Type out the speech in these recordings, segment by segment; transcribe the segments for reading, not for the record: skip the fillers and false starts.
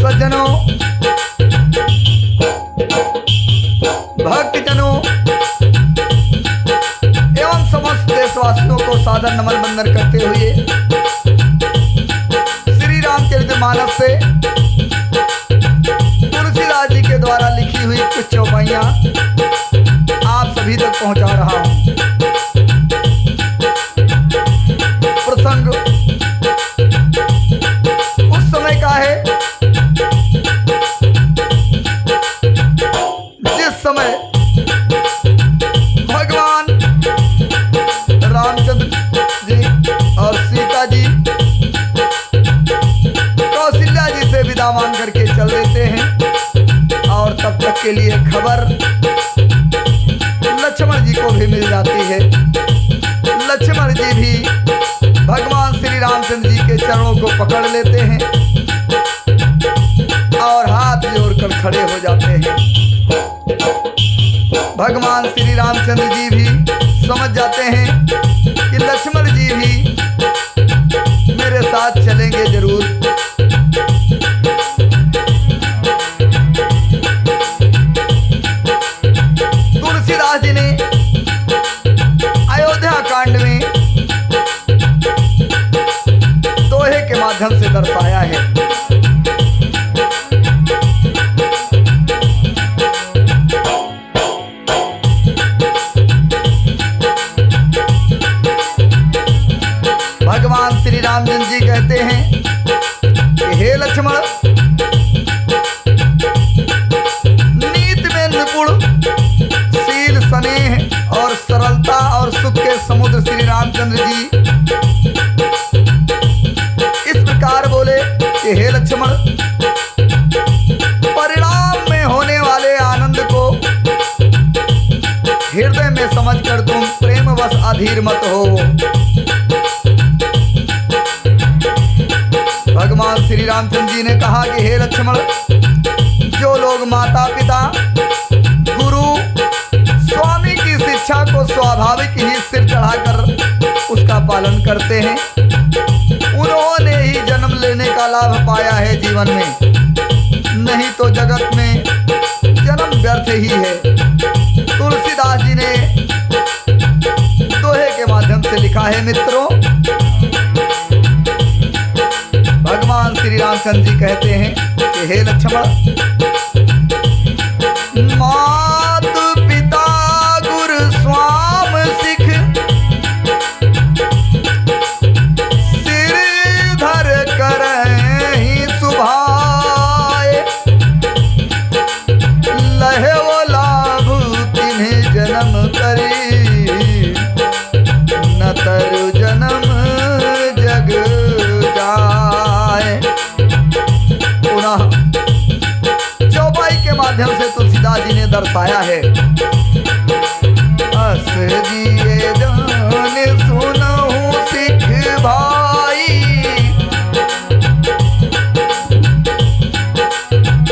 सज्जनों, भक्तजनों एवं समस्त देशवासियों को सादर नमन वंदन करते हुए श्री रामचरितमानस से तुलसीदास जी के द्वारा लिखी हुई कुछ चौपाइयां आप सभी तक पहुंचा रहा हूं। प्रसंग उस समय का है जिस समय भगवान रामचंद्र जी और सीता जी कौशल्या जी से विदा मांग करके चल देते हैं और तब तक के लिए खबर लक्ष्मण जी को भी मिल जाती है। लक्ष्मण जी भी भगवान श्री रामचंद्र जी के चरणों को पकड़ लेते हैं और हाथ जोड़कर खड़े हो जाते हैं। भगवान श्री रामचंद्र जी भी समझ जाते हैं कि लक्ष्मण जी भी मेरे साथ चलेंगे जरूर। तुलसीदास जी ने अयोध्या कांड में दोहे के माध्यम से दर्शाया है। भगवान श्री रामचंद्र जी कहते हैं कि हे लक्ष्मण, नीति में निपुण, शील, स्नेह और सरलता और सुख के समुद्र श्री रामचंद्र जी इस प्रकार बोले कि हे लक्ष्मण, परिणाम में होने वाले आनंद को हृदय में समझकर तुम प्रेमवश अधीर मत हो। भगवान श्री रामचंद्र जी ने कहा कि हे लक्ष्मण, जो लोग माता पिता, गुरु, स्वामी की शिक्षा को स्वाभाविक ही सिर चढ़ाकर उसका पालन करते हैं, उन्होंने ही जन्म लेने का लाभ पाया है जीवन में, नहीं तो जगत में जन्म व्यर्थ ही है। तुलसीदास जी ने दोहे के माध्यम से लिखा है। मित्रों, भगवान श्री रामचंद्र जी कहते हैं कि हे लक्ष्मण, मात पिता गुरु स्वाम सिख, सिर धर करहि सुभाए, लहे वो लाभ तिन्हि जन्म करी, न तरु जन्म जग जाए। पुनः चौपाई के माध्यम से तुलसीदास जी ने दर्शाया है। अस जिए जान सुनहु सिख भाई,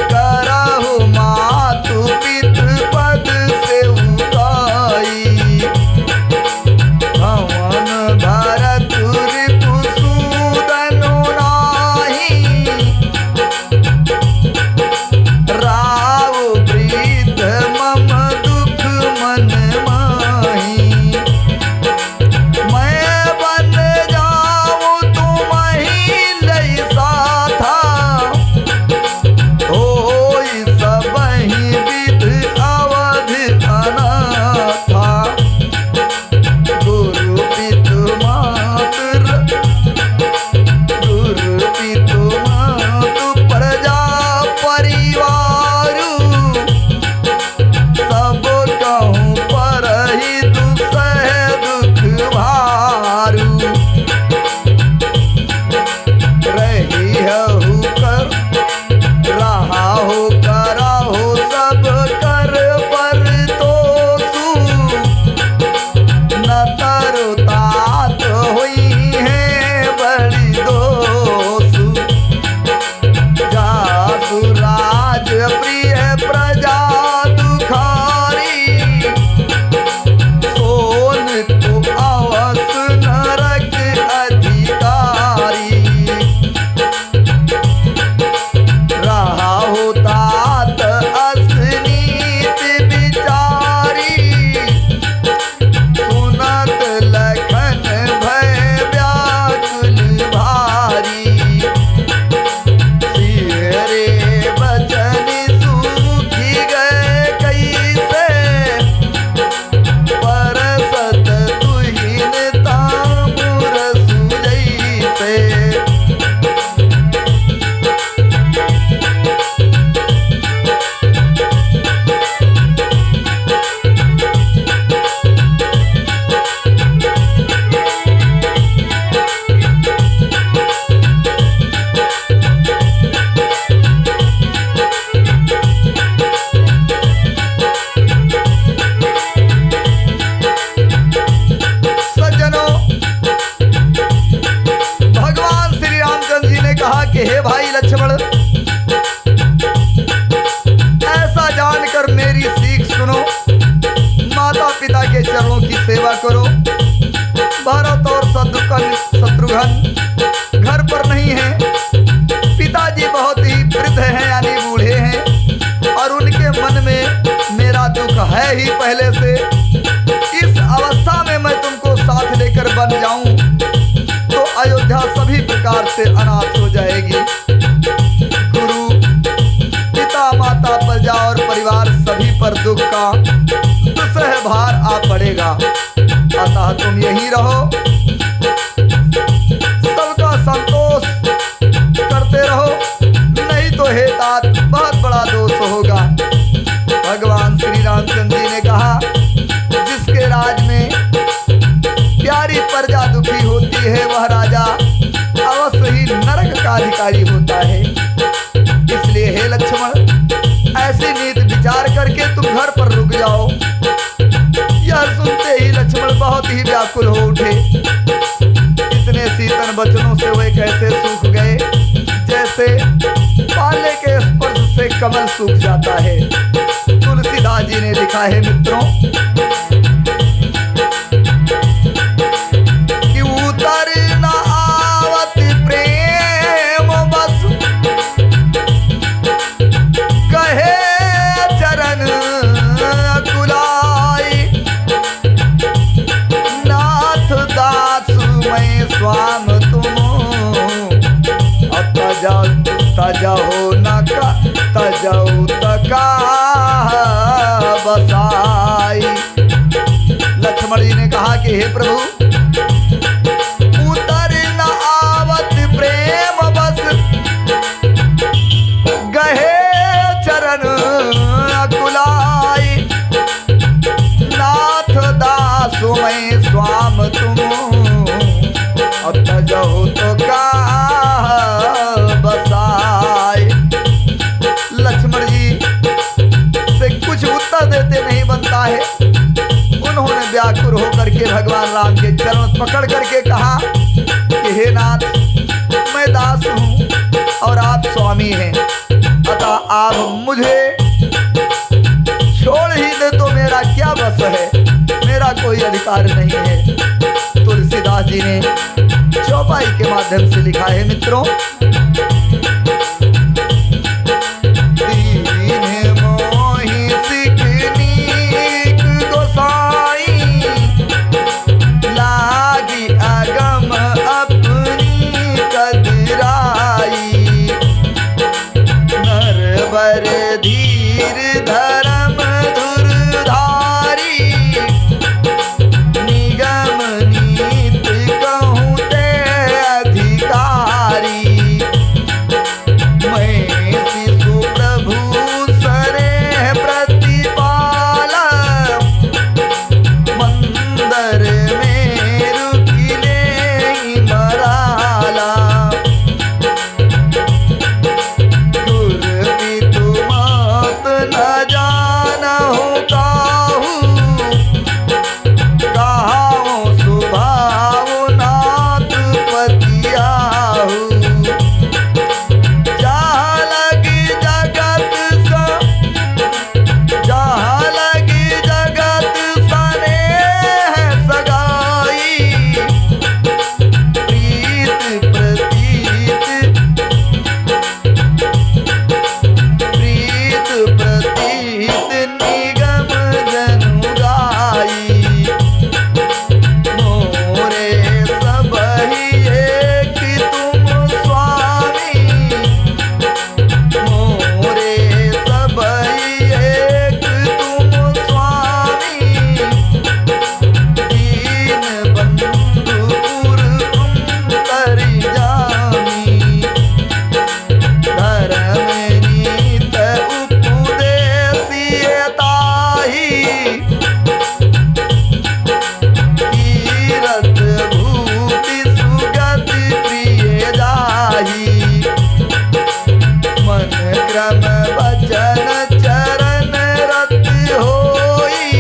करहु मातु पितृ पद से उताई, भवन भरत रिपुसूदन नाही, राव प्रीत मम दुख मन माही। करो। भरत और शत्रुघ्न घर पर नहीं है। पिताजी बहुत ही वृद्ध हैं यानी बूढ़े हैं और उनके मन में मेरा दुख है ही पहले से। इस अवस्था में मैं तुमको साथ लेकर बन जाऊं तो अयोध्या सभी प्रकार से अनाथ हो जाएगी। गुरु पिता माता प्रजा और परिवार सभी पर दुख का दुसह भार आ पड़ेगा। अतः तुम यहीं रहो, सबका संतोष करते रहो, नहीं तो हे तात बहुत बड़ा दोष होगा। भगवान श्री रामचंद्र जी ने कहा, जिसके राज में प्यारी प्रजा दुखी होती है वह राजा अवश्य ही नरक का अधिकारी होता है। इसलिए हे लक्ष्मण, ऐसी नीति विचार करके तुम घर पर रुक जाओ। यह सुनते ही लक्ष्मण बहुत ही व्याकुल हो उठे। इतने शीतल वचनों से वे कैसे सूख गए जैसे पाले के स्पर्श से कमल सूख जाता है। तुलसीदास जी ने लिखा है मित्रों कि उतर न आवत प्रेम बस कहे चरण कुलाई। नाथ दास मैं स्वाम तुम तजहो न तजऊ तका बसाई। लक्ष्मण जी ने कहा कि हे प्रभु, उतर न आवत प्रेम बस गहे चरण कुलाई। नाथ दास मैं स्वाम तुम तजहो तो का बसाई। लक्ष्मण जी से कुछ उत्तर देते नहीं बनता है। उन्होंने व्याकुल होकर के भगवान राम के चरण पकड़ करके कहा कि हे नाथ, मैं दास हूँ और आप स्वामी हैं, अतः आप मुझे छोड़ ही दे तो मेरा क्या बस है, मेरा कोई अधिकार नहीं है। तुलसीदास जी ने चौपाई के माध्यम से लिखा है मित्रों, दीन मोहि सिकनीक गोसाई लागी अगम अपनी कदराई। नरवर धीर धर्म धुरधारी निगम नीत कहूँ ते अधिकारी। मैं शिशु प्रभु सरे प्रतिपाल मंदर में रुकिले मराला। गुरु मत न जानहु काहू कहाऊँ सुभाव नाथ पतियाहू। जहाँ लगी जगत सने है सगाई। प्रीत प्रतीत निगम जनु गाई। मोरे सबहि एक तुम स्वामी, मोरे सबहि एक तुम स्वामी। दीन बंधु पुर अंतरि जामी। धर्म नीत उपदेशिय ताहि तीरथ भूति सुगति प्रिय जाहि। मन क्रम वचन चरण रत होई।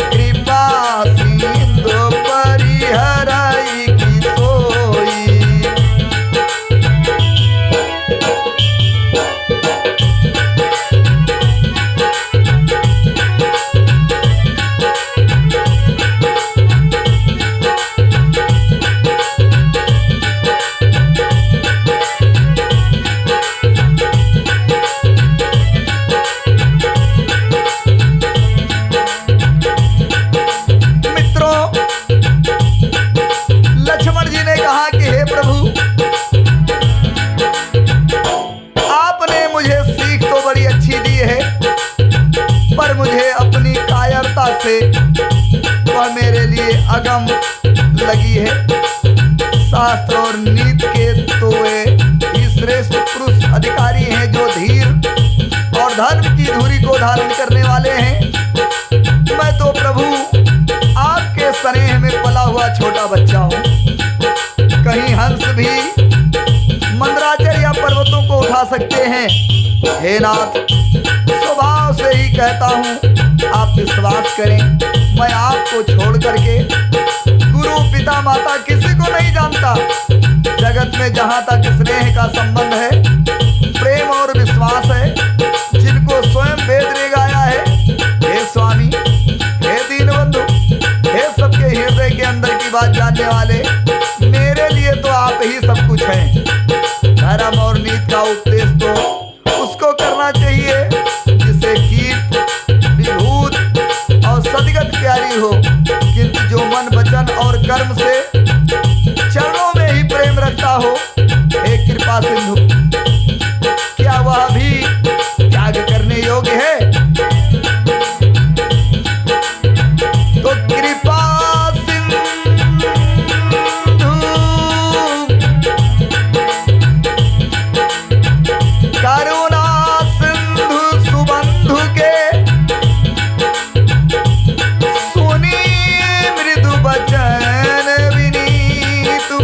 कृपा सिंधु परिहरई की सोई। अगम लगी है। शास्त्र और नीति के तो वे ही श्रेष्ठ पुरुष अधिकारी हैं जो धीर और धर्म की धुरी को धारण करने वाले हैं। मैं तो प्रभु आपके स्नेह में पला हुआ छोटा बच्चा हूँ। कहीं हंस भी मंदराचल या पर्वतों को उठा सकते हैं। हे नाथ, स्वभाव से ही कहता हूँ, आप विश्वास करें, मैं आपको छोड़ करके गुरु पिता माता किसी को नहीं जानता। जगत में जहाँ तक स्नेह का संबंध है, प्रेम और विश्वास है, जिनको स्वयं वेद ने गाया है, हे स्वामी, हे दीनबंधु, हे सबके हृदय के अंदर की बात जानने वाले, मेरे लिए तो आप ही सब कुछ हैं। धर्म और नीति का उपदेश तो उसको करना चाहिए जिसे कीट, विभूत और सदगत प्यारी हो, किंतु जो मन वचन और कर्म से चरणों में ही प्रेम रखता हो। हे कृपा सिंधु, क्या वह भी त्याग करने योग्य है? तो कृपा सिंधु, करुणा सिंधु सुबंधु के, सुनी मृदु बचन विनीतु।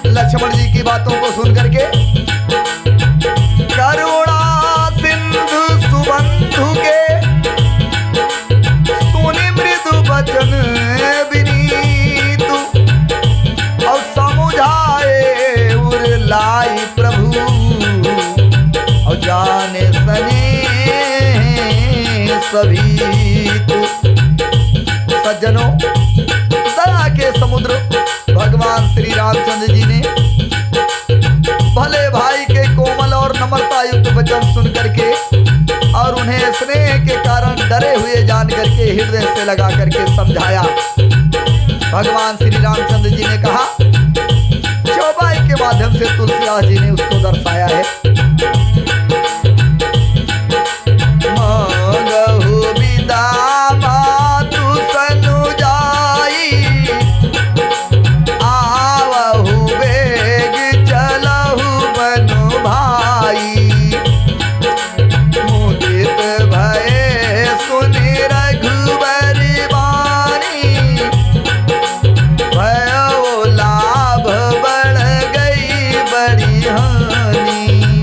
लक्ष्मण जी की बातों को सुन करके करुणा सिंधु सुबंधु के, सुनी मृदु बचन विनीतु। और समुझाए उरलाई प्रभु, और जाने सने सभी तू। सज्जनों, दया के समुद्र भगवान श्री रामचंद्र जी ने भले भाई के कोमल और नम्रता युक्त वचन सुन करके और उन्हें स्नेह के कारण डरे हुए जान करके हृदय से लगा करके समझाया। भगवान श्री रामचंद्र जी ने कहा, चौपाई के माध्यम से तुलसीदास जी ने उसको दर्शाया है। मांगहु विदा मातु सनुजाई, आवहु बेग चलहु बनु भाई। मुदित भये सुनि रघुबर बानी, भयो लाभ बढ़ गई बड़ी हानि।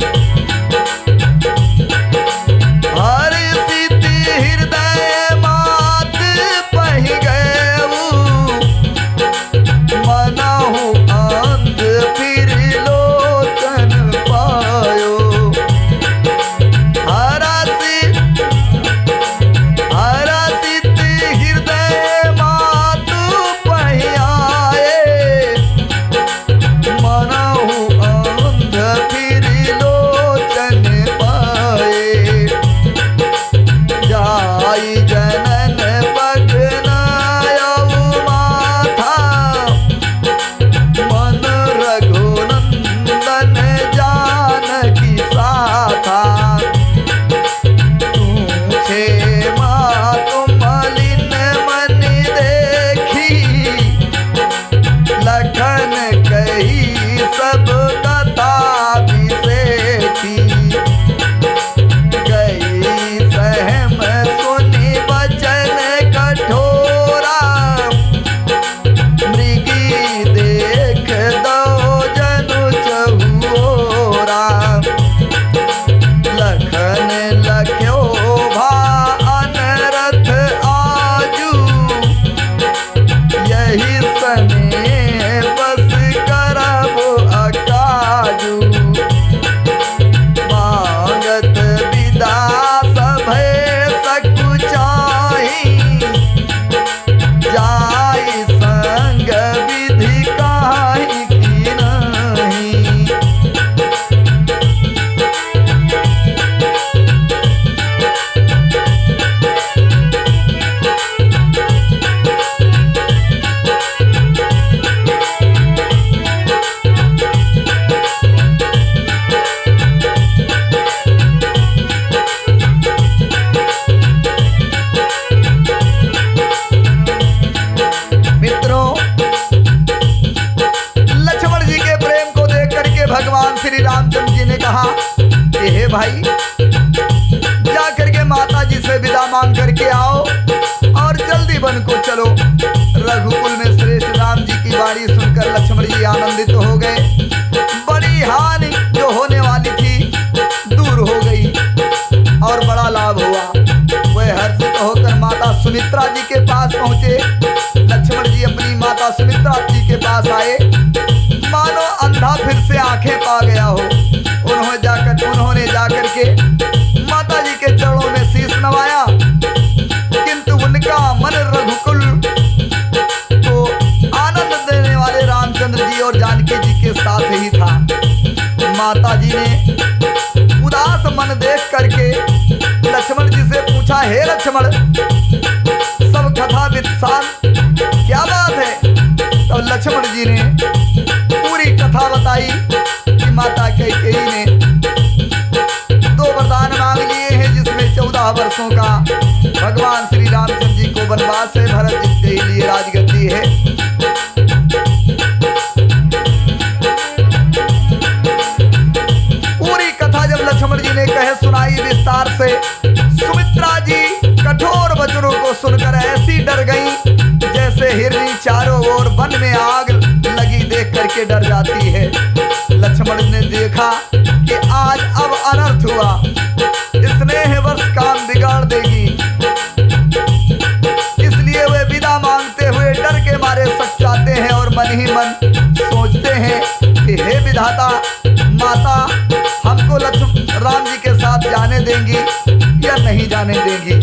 भाई जा करके माता जी से विदा मांग करके आओ और जल्दी वन को चलो। रघुकुल में श्रेष्ठ राम जी की वाणी सुनकर लक्ष्मण जी आनंदित हो गए। बड़ी हानि जो होने वाली थी दूर हो गई और बड़ा लाभ हुआ। वह हर्षित होकर माता सुमित्रा जी के पास पहुंचे। लक्ष्मण जी अपनी माता सुमित्रा जी के पास आए, मानो अंधा फिर से आंखें पा गया हो। उन्होंने जाकर के माता जी के चरणों में शीश नवाया, किंतु उनका मन रघुकुल को आनंद देने वाले रामचंद्र जी और जानकी जी के साथ ही था। माता जी ने उदास मन देख करके लक्ष्मण जी से पूछा, हे लक्ष्मण, सब कथा वित्सान क्या बात है? तो लक्ष्मण जी ने पूरी कथा बताई कि माता कैकेयी ने 2 वरदान मांग लिए हैं, जिसमें 14 वर्षों का भगवान श्री रामचंद्र जी को वनवास से भरत जी के लिए राजगद्दी है। पूरी कथा जब लक्ष्मण जी ने कहे सुनाई विस्तार से, सुमित्रा जी कठोर वचनों को सुनकर ऐसी डर गई जैसे हिरनी चारों ओर वन में आग लगी देख करके डर जाती है। लक्ष्मण ने देखा कि आज अब अनर्थ हुआ, स्नेह वर्ष काम बिगाड़ देगी, इसलिए वे विदा मांगते हुए डर के मारे सच्चाते हैं और मन ही मन सोचते हैं कि हे विधाता, माता हमको राम जी के साथ जाने देंगी या नहीं जाने देंगी।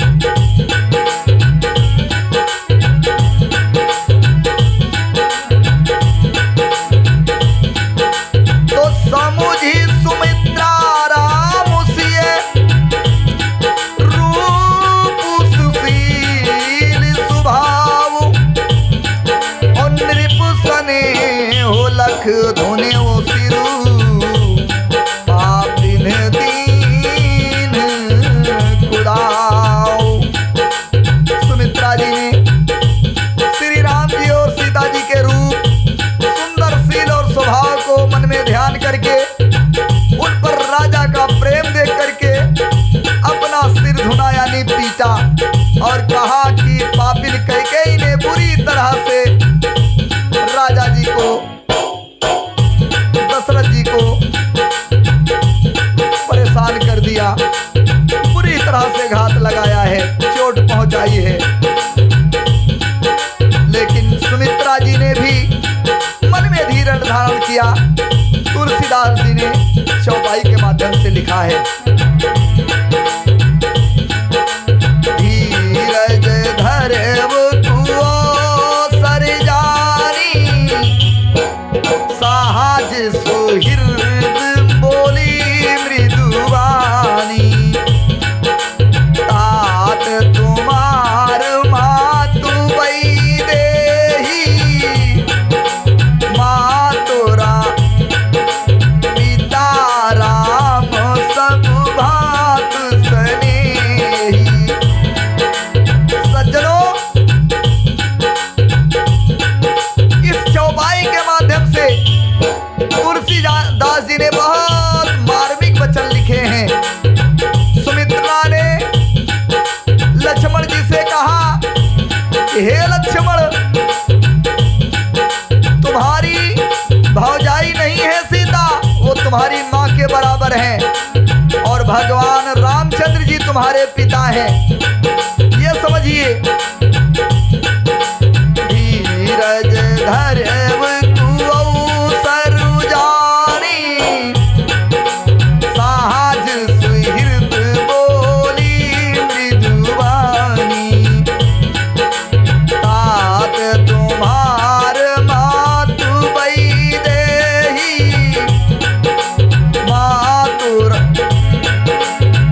तो समुझी सुमित्रा राम सिए रूप सुशील स्वभाव और नृप सने हो लख धोने हो सिरू सुमित्रा जी ने श्री राम जी और सीता जी के रूप, सुंदरशील और स्वभाव को मन में ध्यान करके उन पर राजा का प्रेम देख करके अपना सिर धुना यानी पीटा और कहा कि पापिन कैकेयी ने बुरी तरह से राजा जी को, दशरथ जी को परेशान कर दिया, बुरी तरह से घात लगाया है, चोट पहुंचाई है। लेकिन सुमित्रा जी ने भी मन में धीरज धारण किया। तुलसीदास जी ने चौपाई के माध्यम से लिखा है, धीरज धरव तुओ सर जानी, साहज सुहृद बोली मृदुवानी, तात तुम्हार मातु वैदेही, मातुरा पिता राम सब भात स्नेही। सज्जनों, इस चौपाई के माध्यम से तुलसीदास जी ने बहुत मार्मिक वचन लिखे हैं। सुमित्रा ने लक्ष्मण जी से कहा कि हे लक्ष्मण, तुम्हारी भौजाई नहीं है सीता, वो तुम्हारी माँ के बराबर हैं और भगवान रामचंद्र जी तुम्हारे पिता हैं, ये समझिए। धीरज धरव तुओ सर जानी, साहज सुहृद बोली मृदुवानी, तात तुम्हार मातु वैदेही, मातुर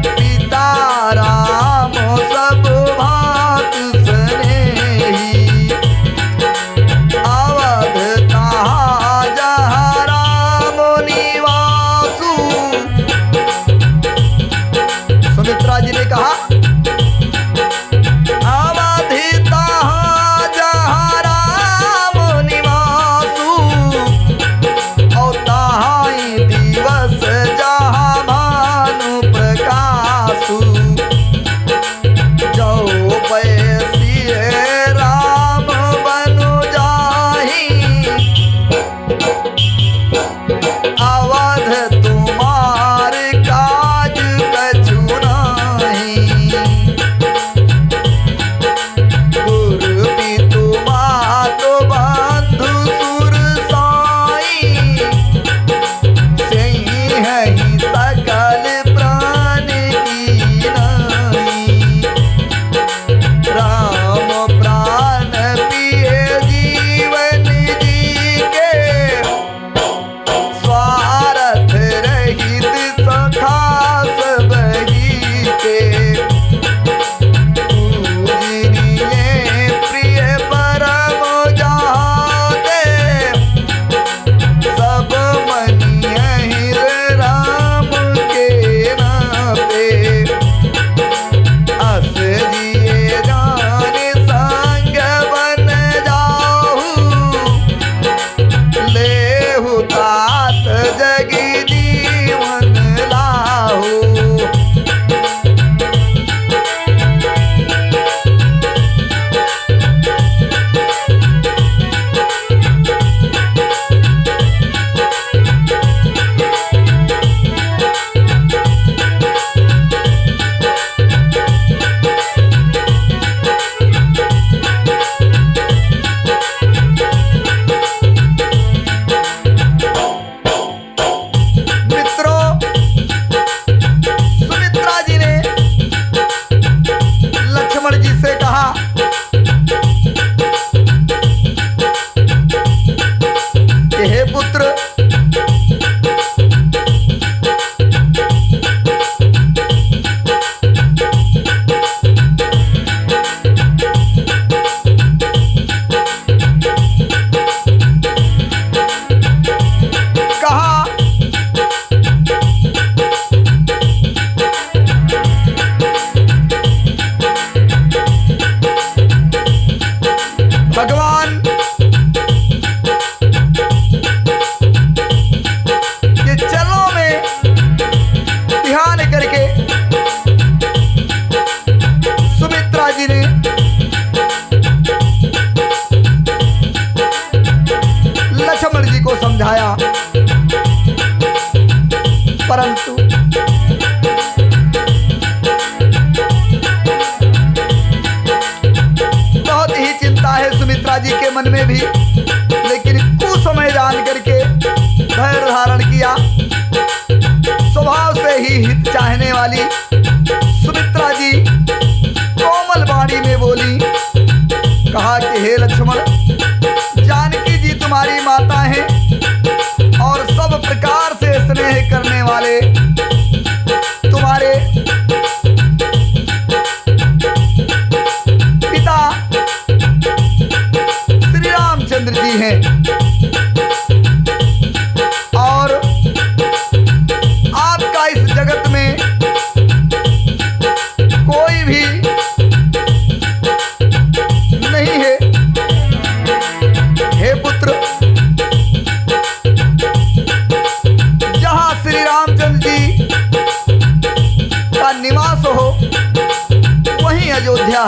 पिता राम सब भात स्नेही, अवध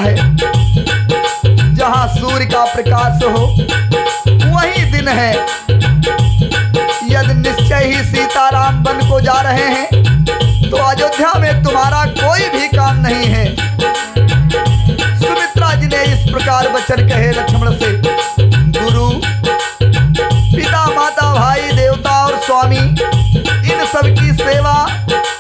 है। जहां सूर्य का प्रकाश हो वही दिन है। यदि निश्चय ही सीताराम वन को जा रहे हैं तो अयोध्या में तुम्हारा कोई भी काम नहीं है। सुमित्रा जी ने इस प्रकार वचन कहे लक्ष्मण से। गुरु, पिता, माता, भाई, देवता और स्वामी, इन सब की सेवा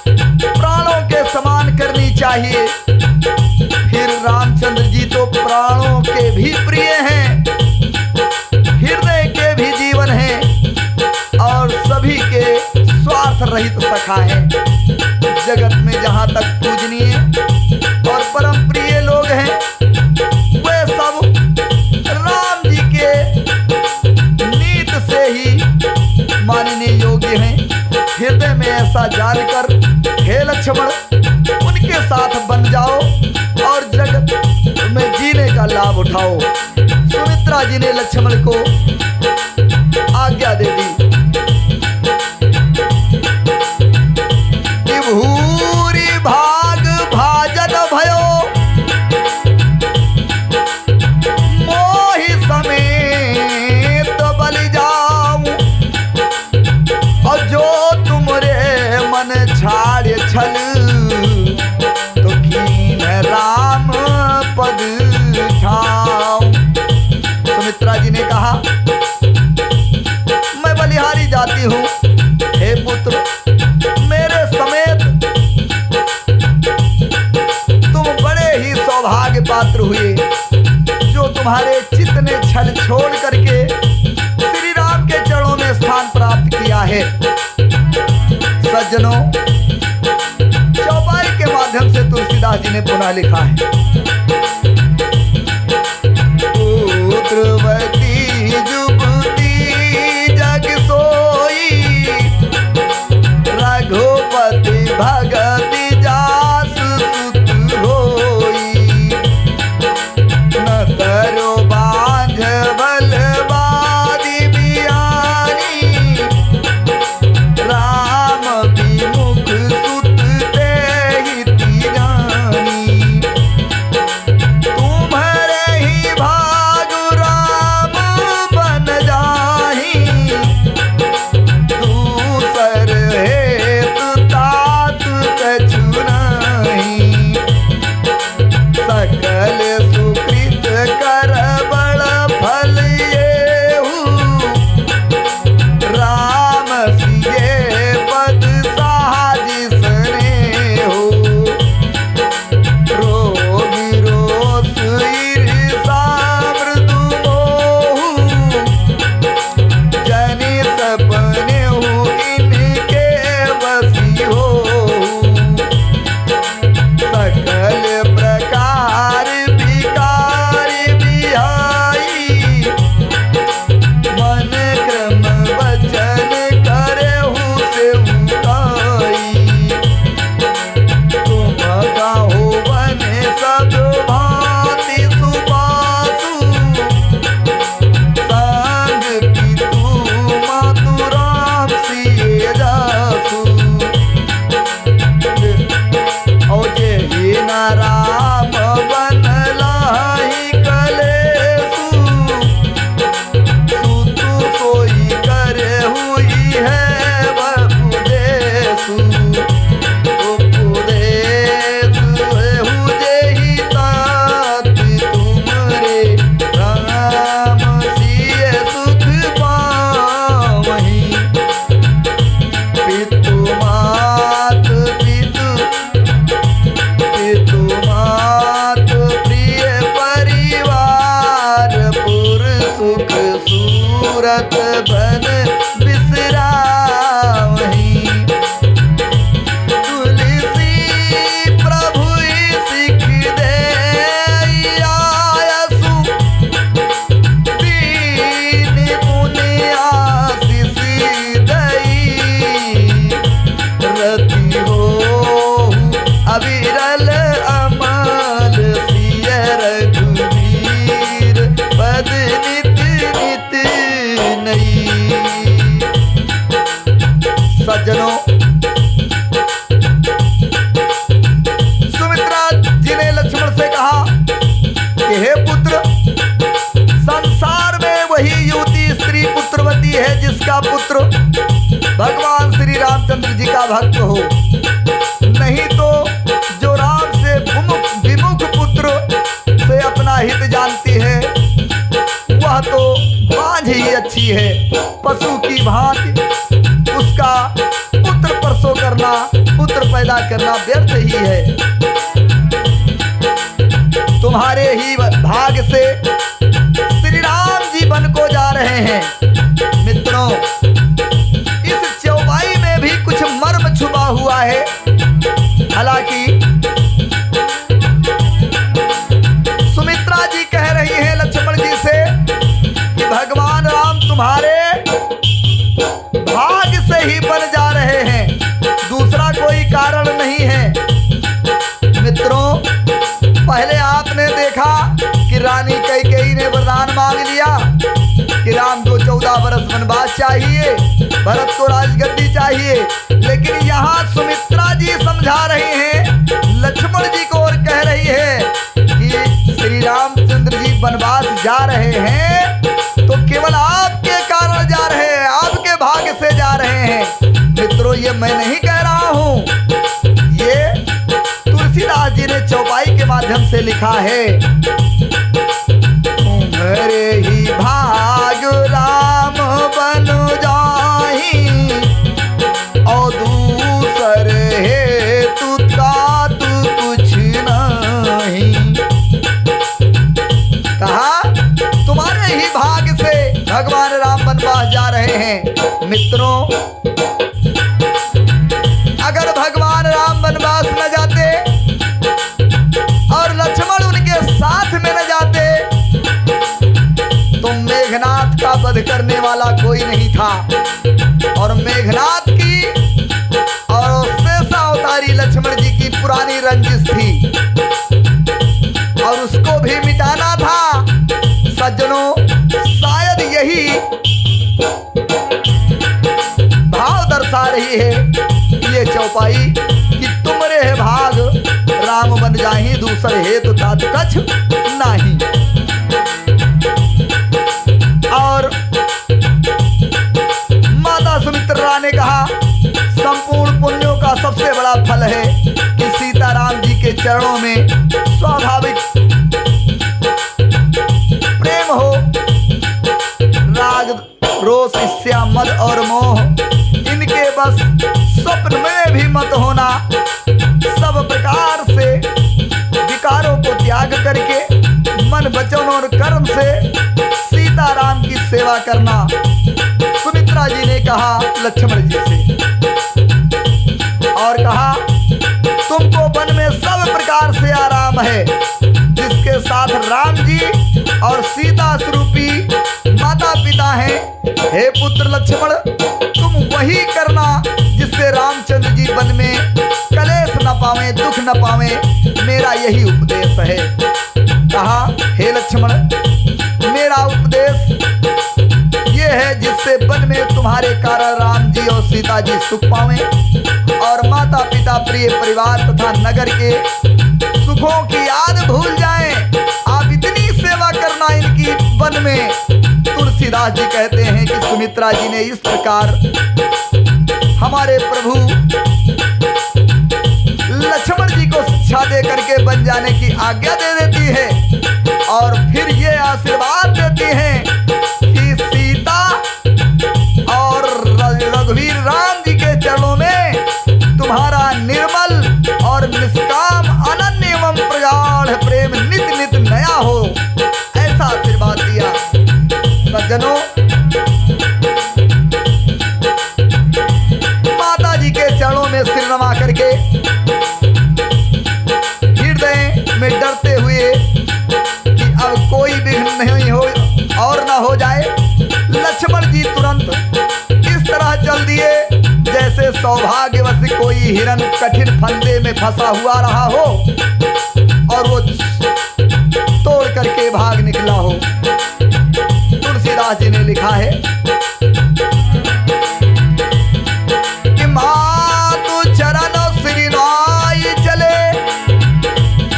प्राणों के समान करनी चाहिए। फिर रामचंद्र जी तो प्राणों के भी प्रिय हैं, हृदय के भी जीवन हैं और सभी के स्वार्थ रहित सखा हैं। जगत में जहां तक पूजनीय और परम प्रिय लोग हैं वे सब राम जी के नीत से ही मानने योग्य हैं। हृदय में ऐसा जानकर हे लक्ष्मण उनके साथ बन जाओ और जगत में जीने का लाभ उठाओ। सुमित्रा जी ने लक्ष्मण को आज्ञा दे दी। भूरी भाग भाजन भयो मोहि समेत बलि जाऊं, और जो तुमरे मन छाड़ छल तो कीन राम पद छाऊं। सुमित्रा जी ने कहा, मैं बलिहारी जाती हूँ। हे पुत्र, मेरे समेत तुम बड़े ही सौभाग्य पात्र हुए जो तुम्हारे चित्त ने छल छोड़ करके श्री राम के चरणों में स्थान प्राप्त किया है। सज्जनों, चौपाई के माध्यम से तुलसीदास जी ने पुनः लिखा है। पुत्रवती जुबती जग सोई, रघुपति भगति जास सुत होई, न करो बांझ बलवादी बियानी, राम विमुख सुत तेहि तिगानी। मेरा पुत्र भगवान श्री रामचंद्र जी का भक्त हो, नहीं तो जो राम से विमुख पुत्र से अपना हित जानती है वह तो बांझ ही अच्छी है। पशु की भांति उसका पुत्र प्रसव करना, पुत्र पैदा करना व्यर्थ ही है। तुम्हारे ही भाग से श्री राम जी वन को जा रहे हैं। मित्रों, इस चौपाई में भी कुछ मर्म छुपा हुआ है। हालांकि सुमित्रा जी कह रही है लक्ष्मण जी से कि भगवान राम तुम्हारे भाग से ही बन जा रहे हैं, दूसरा कोई कारण नहीं है। मित्रों, पहले आपने देखा कि रानी कैकेयी ने वरदान मांग लिया कि राम को 14 वर्ष वनवास चाहिए, भरत को राजगद्दी चाहिए, लेकिन यहाँ सुमित्रा जी समझा रही हैं लक्ष्मण जी को और कह रही है कि श्री रामचंद्र जी वनवास जा रहे हैं तो केवल आपके कारण जा रहे हैं, आपके भाग्य से जा रहे हैं। मित्रों, ये मैं नहीं कह रहा हूँ, ये तुलसीदास जी ने चौपाई के माध्यम से लिखा है। तुम्हारे ही भाग राम बन जाही और दूसर हेतु का तू कुछ नहीं। कहा तुम्हारे ही भाग से भगवान राम वनवास जा रहे हैं। मित्रों, अगर भगवान राम वनवास न जाते और लक्ष्मण उनके साथ में न जाते तो मेघनाथ का वध करने वाला कोई नहीं था और मेघनाथ की और शेषावतारी लक्ष्मण जी की पुरानी रंजिश थी और उसको भी मिटाना था। सज्जनों, शायद यही भाव दर्शा रही है ये चौपाई कि तुमरे है भाग राम बन जाही, दूसर हेतु तात कछ नहीं। और माता सुमित्रा ने कहा संपूर्ण पुण्यों का सबसे बड़ा फल है कि सीताराम जी के चरणों में स्वाभाविक प्रेम हो। राग रोष ईर्ष्या मद और मोह इनके बस स्वप्न में भी मत होना। सब प्रकार से विकारों को त्याग करके मन वचन और कर्म से सीताराम की सेवा करना। सुमित्रा जी ने कहा लक्ष्मण जी से और कहा तुमको वन में सब प्रकार से आराम है, जिसके साथ राम जी और सीता स्वरूपी माता पिता हैं। हे पुत्र लक्ष्मण, तुम वही करना जिससे रामचंद्र जी वन में कलेश न पावे, दुख न पावे। मेरा यही उपदेश है। कहा हे लक्ष्मण, मेरा उपदेश ये है जिससे वन में तुम्हारे कारण राम जी और सीता जी सुख पावे और माता पिता प्रिय परिवार तथा नगर के सुखों की याद भूल जाएं। आप इतनी सेवा करना इनकी वन में। तुलसीदास जी कहते हैं कि सुमित्रा जी ने इस प्रकार हमारे प्रभु लक्ष्मण जी को शिक्षा दे करके बन जाने की आज्ञा दे देती है और फिर ये आशीर्वाद देती हैं कि सीता और रघुवीर राम जी के चरणों में तुम्हारा निर्मल और निष्काम अनन्य एवं प्रगाढ़ प्रेम नित नित नया हो, ऐसा आशीर्वाद दिया। सज्जनों, माता जी के चरणों में सिर नमा करके हृदय में डरते हुए कि अब कोई विघ्न नहीं हो और ना हो जाए, लक्ष्मण जी तुरंत इस तरह चल दिए जैसे सौभाग्यवश कोई हिरन कठिन फंदे में फंसा हुआ रहा हो और वो तोड़ करके भाग निकला हो। तुलसीदास जी ने लिखा है कि मातु चरण श्रीनाई चले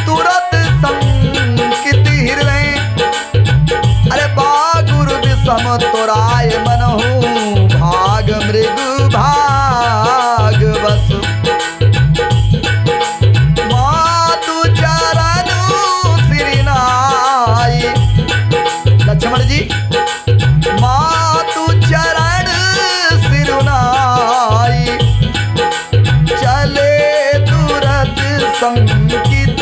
तुरंत संकित हृदय, अरे बागुर विषम तोराय मनहु भाग बस मातु चरण श्री नाई। लक्ष्मण जी मातु चरण सिरुनाई चले तुरत संकित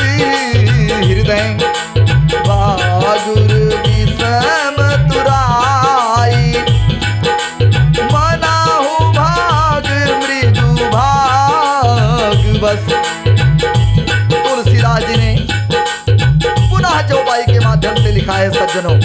हृदय बागुर विषम तुराई मनाहु भाग मृदु भाग बस। तुलसीदास जी ने पुनः चौपाई के माध्यम से लिखा है सज्जनों,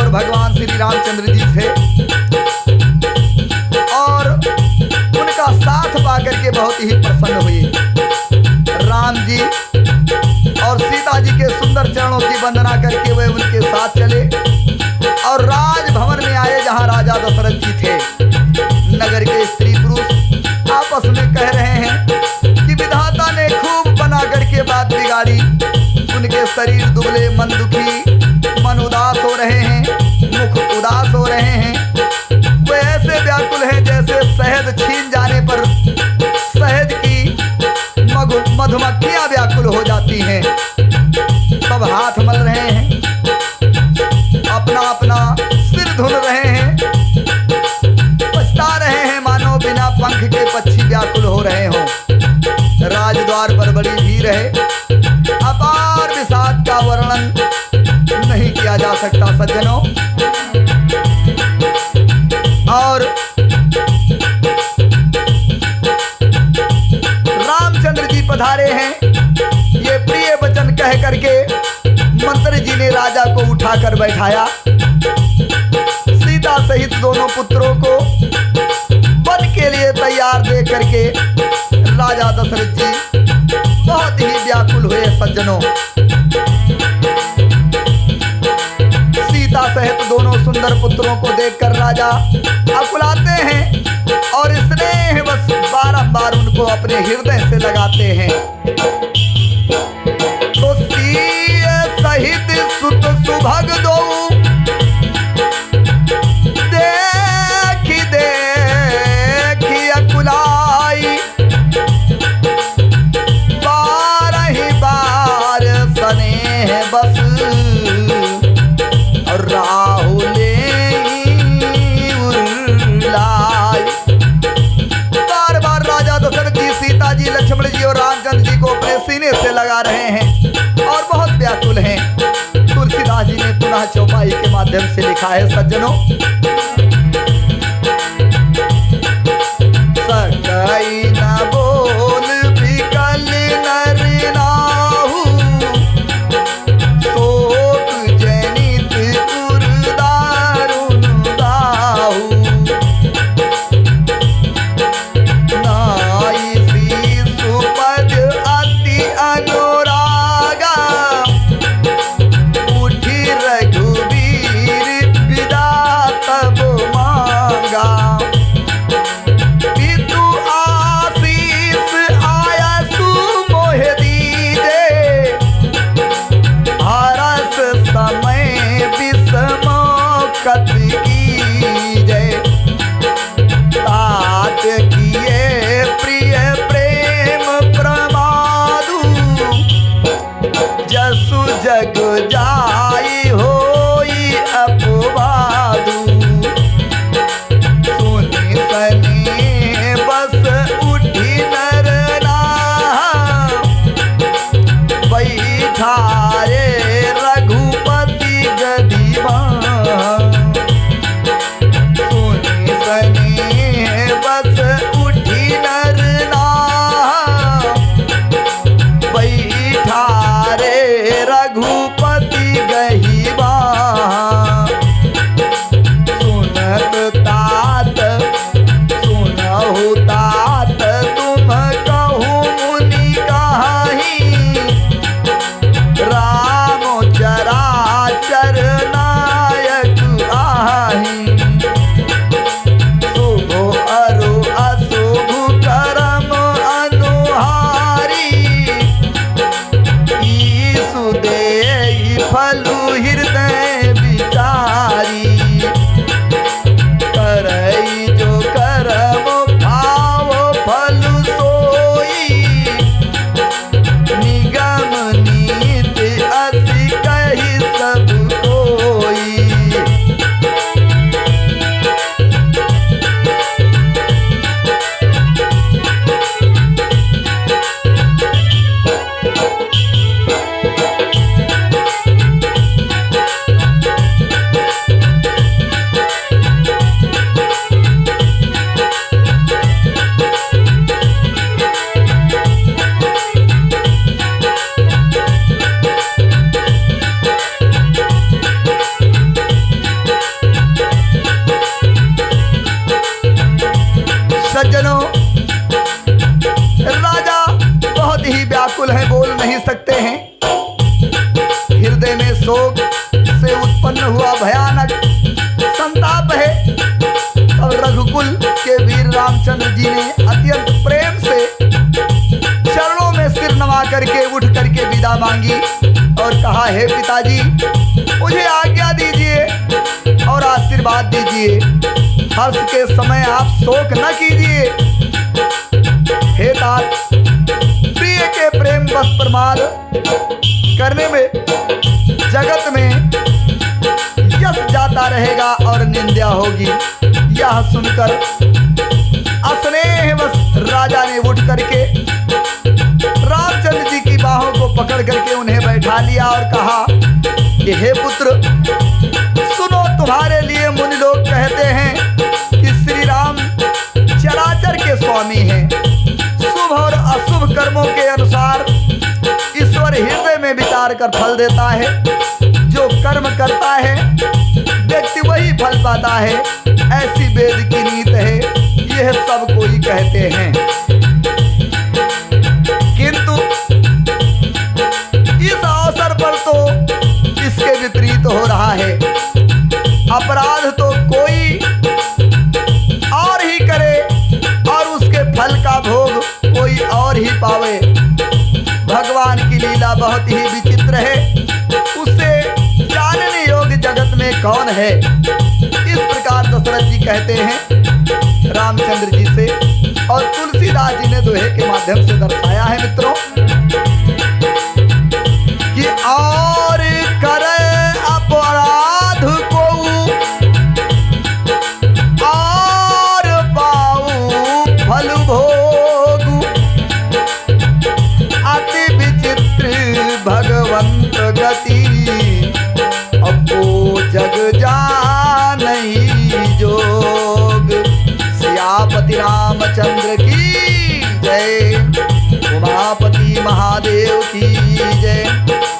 भगवान श्री रामचंद्र जी थे और उनका साथ पाकर के बहुत ही प्रसन्न हुई। राम जी और सीता जी के सुंदर चरणों की वंदना करके वे उनके साथ चले और राजभवन में आए जहां राजा दशरथ जी थे। नगर के स्त्री पुरुष आपस में कह रहे हैं कि विधाता ने खूब बना करके बात बिगाड़ी। उनके शरीर दुबले, मन दुखी, मन उदास हो रहे हैं, मुख उदास हो रहे हैं। वे ऐसे व्याकुल हैं जैसे शहद छीन जाने पर शहद की मधुमक्खियां व्याकुल हो जाती हैं। सब हाथ मल रहे हैं, अपना अपना सिर धुल रहे हैं, पछता रहे हैं मानो बिना पंख के पक्षी व्याकुल हो रहे हों। राजद्वार पर बड़ी भीड़ है, अपार विषाद का वर्णन नहीं किया जा सकता सज्जनों। और रामचंद्र जी पधारे हैं, ये प्रिय वचन कह करके मंत्री जी ने राजा को उठाकर बैठाया। सीता सहित दोनों पुत्रों को वन के लिए तैयार देख करके राजा दशरथ जी बहुत ही व्याकुल हुए सज्जनों। सीता सहित दोनों सुंदर पुत्रों को देखकर राजा अकुलाते हैं और स्नेह बस बारंबार उनको अपने हृदय से लगाते हैं। तो सीय सहित सुत सुभग दो देखी देखी अकुलाई, बारही बार स्नेह बस राहुले उल्लाई। बार बार राजा दशरथ जी सीता जी लक्ष्मण जी और रामचंद्र जी को अपने सीने से लगा रहे हैं और बहुत व्याकुल हैं। तुलसीदास जी ने पुनः चौपाई के माध्यम से लिखा है, सज्जनों, सकई न बोल बिकल नर नाहु, शोक जनित उर दारुण दाहु, नाई शिशु पद अति अनुरागा, उठी रघुवीर विदा तब मांगा, पितु आशीष आया सुमोह दीजे, हरस समय विषमो कत कीजे, तात किए प्रिय प्रेम प्रमादु, जसु जग जाई होई अपवादु, सुनि सनी बस उठी नर नाह, बैठारे रघुपति गदी बाह, सुनि सनी बस उठी नर नाह, बैठारे रघुपति गही बाह, सुनत तात सुनहु तात तुम कहु मुनि कहाही, राम चराचर नायक आही, शुभ अरु अशुभ करम अनुहारी, ईसु देई फलु हृदय विचारी, करई जो करम भाव फलु सोई, निगम नीति अति कही सब कोई। सज्जनों, राजा बहुत ही व्याकुल है, बोल नहीं सकते हैं। हृदय में शोक से उत्पन्न हुआ भयानक संताप है। और रघुकुल के वीर रामचंद्र जी ने अत्यंत प्रेम से चरणों में सिर नवा करके उठ करके विदा मांगी और कहा, हे पिताजी, मुझे आज्ञा दीजिए और आशीर्वाद दीजिए। हर्ष के समय आप शोक न कीजिए। हे तात, प्रिय के प्रेम बस प्रमाद करने में जगत में यश जाता रहेगा और निंदा होगी। यह सुनकर स्नेह बस राजा ने उठ करके रामचंद्र जी की बाहों को पकड़ करके उन्हें बैठा लिया और कहा कि हे पुत्र, सुनो, तुम्हारे लिए मुनि लोग कहते हैं कि श्री राम चराचर के स्वामी हैं। शुभ और अशुभ कर्मों के अनुसार ईश्वर हृदय में विचार कर फल देता है। जो कर्म करता है व्यक्ति वही फल पाता है, ऐसी वेद की नीति है। यह सब कोई कहते हैं, किंतु इस अवसर पर तो इसके विपरीत हो रहा है। अपराध तो कोई और ही करे और उसके फल का भोग कोई और ही पावे। भगवान की लीला बहुत ही विचित्र है, उससे जानने योग्य जगत में कौन है। इस प्रकार दशरथ जी कहते हैं रामचंद्र जी से, और तुलसीदास जी ने दोहे के माध्यम से दर्शाया है मित्रों कि और करे अपराध को और पाऊं फल भोग, अति विचित्र भगवंत गति, अपो जग जानई जोग। सियापति रामचंद्र की जय, उमापति महादेव की जय,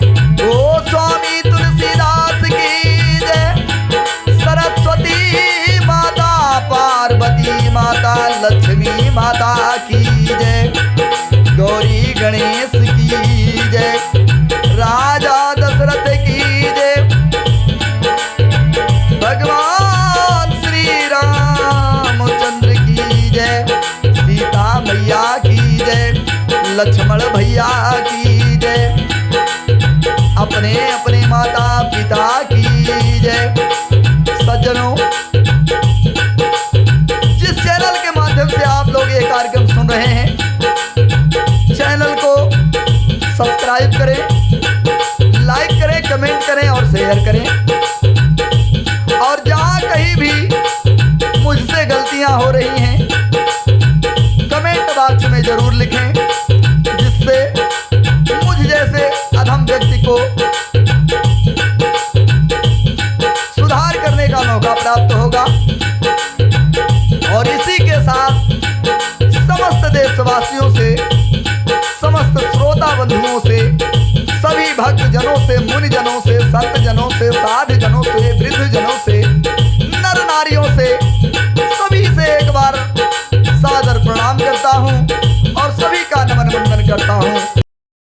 गोस्वामी तुलसीदास की जय, सरस्वती माता पार्वती माता लक्ष्मी माता की जय, गौरी गणेश की जय, राजा दशरथ की जय, भगवान श्री रामचंद्र की जय, सीता मैया की जय, लक्ष्मण भैया की जय, अपने अपने माता पिता की जय। सज्जनों, जिस चैनल के माध्यम से आप लोग ये कार्यक्रम सुन रहे हैं, चैनल को सब्सक्राइब करें, लाइक करें, कमेंट करें और शेयर करें। और जहां कहीं भी मुझसे गलतियां हो रही हैं, कमेंट बॉक्स में जरूर लिखें, जिससे मुझ जैसे अधम व्यक्ति को सुधार करने का मौका प्राप्त होगा। और इसी के साथ समस्त देशवासियों से, समस्त श्रोता बंधुओं से, सभी भक्त जनों से, मुनि जनों से, संत जनों से, साधु जनों से, वृद्ध जनों से, नर नारियों से, सभी से एक बार सादर प्रणाम करता हूं और सभी का नमन वंदन करता हूं।